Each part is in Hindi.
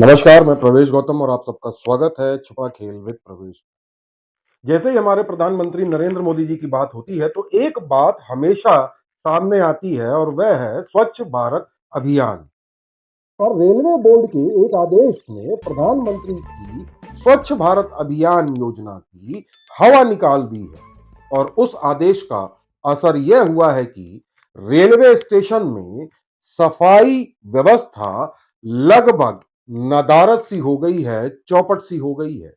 नमस्कार, मैं प्रवेश गौतम और आप सबका स्वागत है छुपा खेल विद प्रवेश। जैसे ही हमारे प्रधानमंत्री नरेंद्र मोदी जी की बात होती है, तो एक बात हमेशा सामने आती है और वह है स्वच्छ भारत अभियान। और रेलवे बोर्ड के एक आदेश ने प्रधानमंत्री की स्वच्छ भारत अभियान योजना की हवा निकाल दी है। और उस आदेश का असर यह हुआ है कि रेलवे स्टेशन में सफाई व्यवस्था लगभग नदारद सी हो गई है, चौपट सी हो गई है।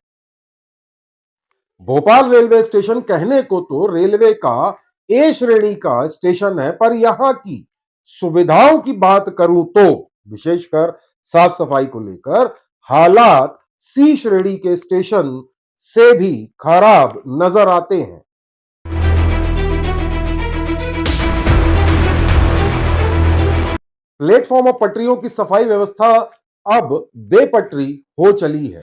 भोपाल रेलवे स्टेशन कहने को तो रेलवे का ए श्रेणी का स्टेशन है, पर यहां की सुविधाओं की बात करूं तो विशेषकर साफ सफाई को लेकर हालात सी श्रेणी के स्टेशन से भी खराब नजर आते हैं। प्लेटफॉर्म और पटरियों की सफाई व्यवस्था अब बेपटरी हो चली है।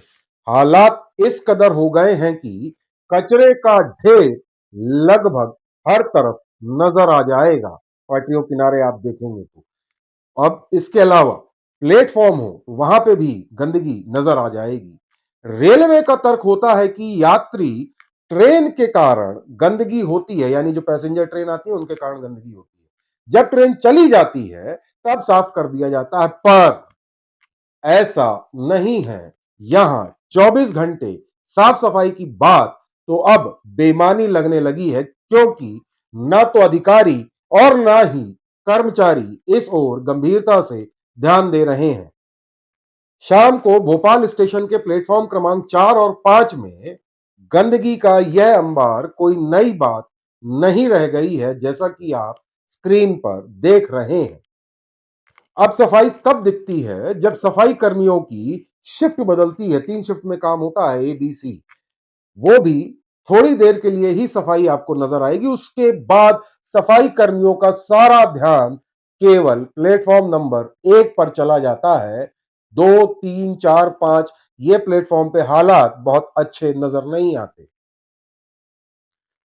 हालात इस कदर हो गए हैं कि कचरे का ढेर लगभग हर तरफ नजर आ जाएगा। पटरियों किनारे आप देखेंगे तो अब इसके अलावा प्लेटफॉर्म हो तो वहां पे भी गंदगी नजर आ जाएगी। रेलवे का तर्क होता है कि यात्री ट्रेन के कारण गंदगी होती है, यानी जो पैसेंजर ट्रेन आती है उनके कारण गंदगी होती है। जब ट्रेन चली जाती है तब साफ कर दिया जाता है, पर ऐसा नहीं है। यहां 24 घंटे साफ सफाई की बात तो अब बेमानी लगने लगी है, क्योंकि न तो अधिकारी और ना ही कर्मचारी इस ओर गंभीरता से ध्यान दे रहे हैं। शाम को भोपाल स्टेशन के प्लेटफॉर्म क्रमांक 4 और 5 में गंदगी का यह अंबार कोई नई बात नहीं रह गई है, जैसा कि आप स्क्रीन पर देख रहे हैं। अब सफाई तब दिखती है जब सफाई कर्मियों की शिफ्ट बदलती है। 3 शिफ्ट में काम होता है, ए बी सी। वो भी थोड़ी देर के लिए ही सफाई आपको नजर आएगी। उसके बाद सफाई कर्मियों का सारा ध्यान केवल प्लेटफॉर्म नंबर 1 पर चला जाता है। 2, 3, 4, 5 ये प्लेटफॉर्म पे हालात बहुत अच्छे नजर नहीं आते।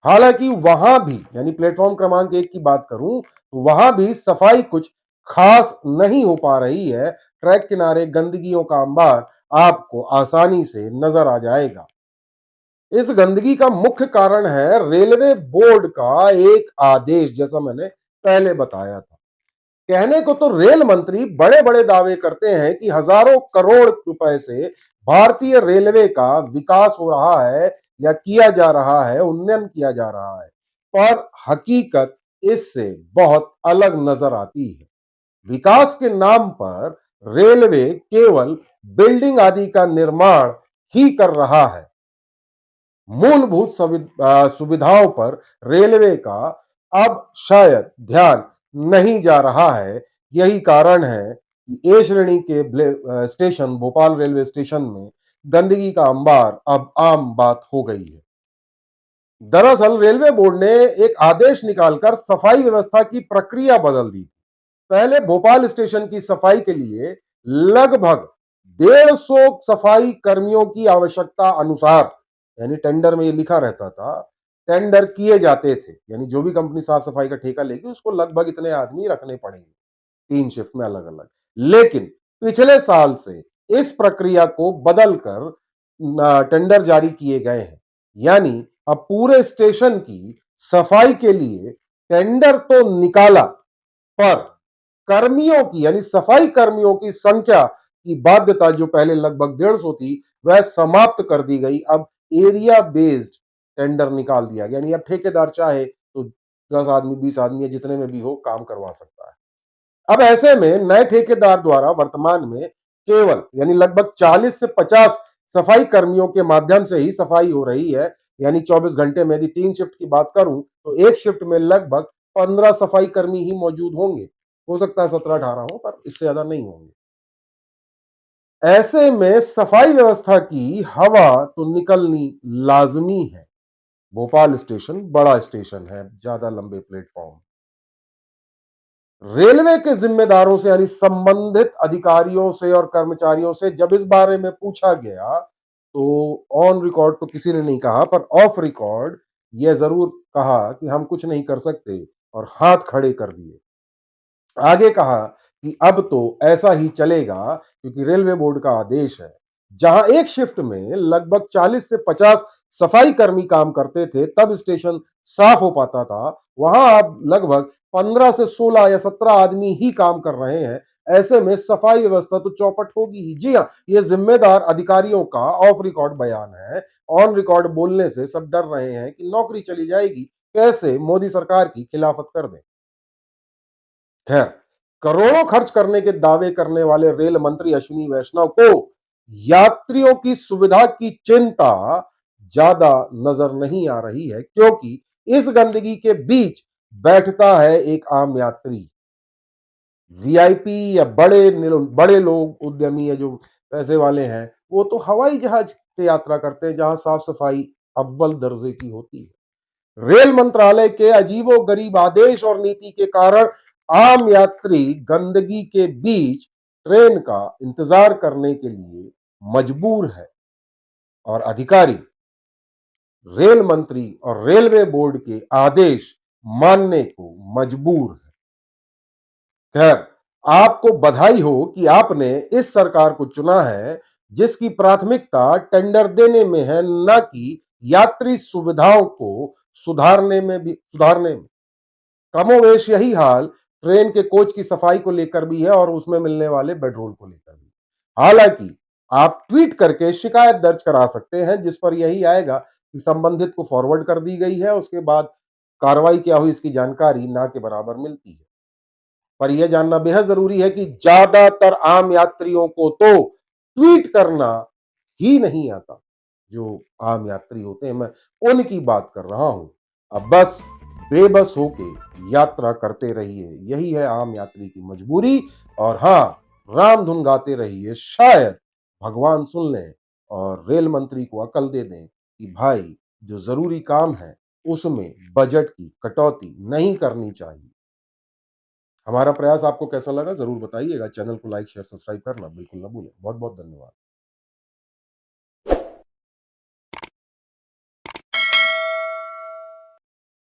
हालांकि वहां भी, यानी प्लेटफॉर्म क्रमांक 1 की बात करूं तो वहां भी सफाई कुछ खास नहीं हो पा रही है। ट्रैक किनारे गंदगियों का अंबार आपको आसानी से नजर आ जाएगा। इस गंदगी का मुख्य कारण है रेलवे बोर्ड का एक आदेश, जैसा मैंने पहले बताया था। कहने को तो रेल मंत्री बड़े बड़े दावे करते हैं कि हजारों करोड़ रुपए से भारतीय रेलवे का विकास हो रहा है या किया जा रहा है, उन्नयन किया जा रहा है, पर हकीकत इससे बहुत अलग नजर आती है। विकास के नाम पर रेलवे केवल बिल्डिंग आदि का निर्माण ही कर रहा है। मूलभूत सुविधाओं पर रेलवे का अब शायद ध्यान नहीं जा रहा है। यही कारण है कि ए श्रेणी के स्टेशन भोपाल रेलवे स्टेशन में गंदगी का अंबार अब आम बात हो गई है। दरअसल रेलवे बोर्ड ने एक आदेश निकालकर सफाई व्यवस्था की प्रक्रिया बदल दी। पहले भोपाल स्टेशन की सफाई के लिए लगभग 150 सफाई कर्मियों की आवश्यकता अनुसार, यानी टेंडर में ये लिखा रहता था, टेंडर किए जाते थे, यानी जो भी कंपनी साफ सफाई का ठेका लेगी उसको लगभग इतने आदमी रखने पड़ेंगे 3 शिफ्ट में अलग अलग। लेकिन पिछले साल से इस प्रक्रिया को बदलकर टेंडर जारी किए गए हैं, यानी अब पूरे स्टेशन की सफाई के लिए टेंडर तो निकाला, पर कर्मियों की, यानी सफाई कर्मियों की संख्या की बाध्यता जो पहले लगभग 150 थी, वह समाप्त कर दी गई। अब एरिया बेस्ड टेंडर निकाल दिया गया, यानी अब ठेकेदार चाहे तो 10 आदमी 20 आदमी या जितने में भी हो काम करवा सकता है। अब ऐसे में नए ठेकेदार द्वारा वर्तमान में केवल, यानी लगभग 40 से 50 सफाई कर्मियों के माध्यम से ही सफाई हो रही है। यानी 24 घंटे में यदि 3 शिफ्ट की बात करूं तो एक शिफ्ट में लगभग 15 सफाई कर्मी ही मौजूद होंगे। हो सकता है 17-18 हो, पर इससे ज्यादा नहीं होंगे। ऐसे में सफाई व्यवस्था की हवा तो निकलनी लाजमी है। भोपाल स्टेशन बड़ा स्टेशन है, ज्यादा लंबे प्लेटफॉर्म। रेलवे के जिम्मेदारों से, यानी संबंधित अधिकारियों से और कर्मचारियों से जब इस बारे में पूछा गया तो ऑन रिकॉर्ड तो किसी ने नहीं कहा, पर ऑफ रिकॉर्ड यह जरूर कहा कि हम कुछ नहीं कर सकते और हाथ खड़े कर दिए। आगे कहा कि अब तो ऐसा ही चलेगा क्योंकि रेलवे बोर्ड का आदेश है। जहां एक शिफ्ट में लगभग 40 से 50 सफाई कर्मी काम करते थे, तब स्टेशन साफ हो पाता था, वहां अब लगभग 15 से 16 या 17 आदमी ही काम कर रहे हैं। ऐसे में सफाई व्यवस्था तो चौपट होगी ही। जी हां, ये जिम्मेदार अधिकारियों का ऑफ रिकॉर्ड बयान है। ऑन रिकॉर्ड बोलने से सब डर रहे हैं कि नौकरी चली जाएगी, कैसे मोदी सरकार की खिलाफत कर दें। खैर, करोड़ों खर्च करने के दावे करने वाले रेल मंत्री अश्विनी वैष्णव को यात्रियों की सुविधा की चिंता ज्यादा नजर नहीं आ रही है, क्योंकि इस गंदगी के बीच बैठता है एक आम यात्री। वीआईपी या बड़े लोग उद्यमी है जो पैसे वाले हैं, वो तो हवाई जहाज से यात्रा करते हैं जहां साफ सफाई अव्वल दर्जे की होती है। रेल मंत्रालय के अजीबोगरीब आदेश और नीति के कारण आम यात्री गंदगी के बीच ट्रेन का इंतजार करने के लिए मजबूर है, और अधिकारी रेल मंत्री और रेलवे बोर्ड के आदेश मानने को मजबूर है। खैर, आपको बधाई हो कि आपने इस सरकार को चुना है जिसकी प्राथमिकता टेंडर देने में है, न कि यात्री सुविधाओं को सुधारने में। कमोवेश यही हाल ट्रेन के कोच की सफाई को लेकर भी है और उसमें मिलने वाले बेडरोल को लेकर भी। हालांकि आप ट्वीट करके शिकायत दर्ज करा सकते हैं, जिस पर यही आएगा कि संबंधित को फॉरवर्ड कर दी गई है, उसके बाद कार्रवाई क्या हुई इसकी जानकारी ना के बराबर मिलती है। पर यह जानना बेहद जरूरी है कि ज्यादातर आम यात्रियों को तो ट्वीट करना ही नहीं आता। जो आम यात्री होते हैं, मैं उनकी बात कर रहा हूं। अब बस बेबस होके यात्रा करते रहिए, यही है आम यात्री की मजबूरी। और हां, राम धुन गाते रहिए, शायद भगवान सुन लें और रेल मंत्री को अकल दे दें कि भाई, जो जरूरी काम है उसमें बजट की कटौती नहीं करनी चाहिए। हमारा प्रयास आपको कैसा लगा जरूर बताइएगा। चैनल को लाइक शेयर सब्सक्राइब करना बिल्कुल ना भूलें। बहुत बहुत धन्यवाद।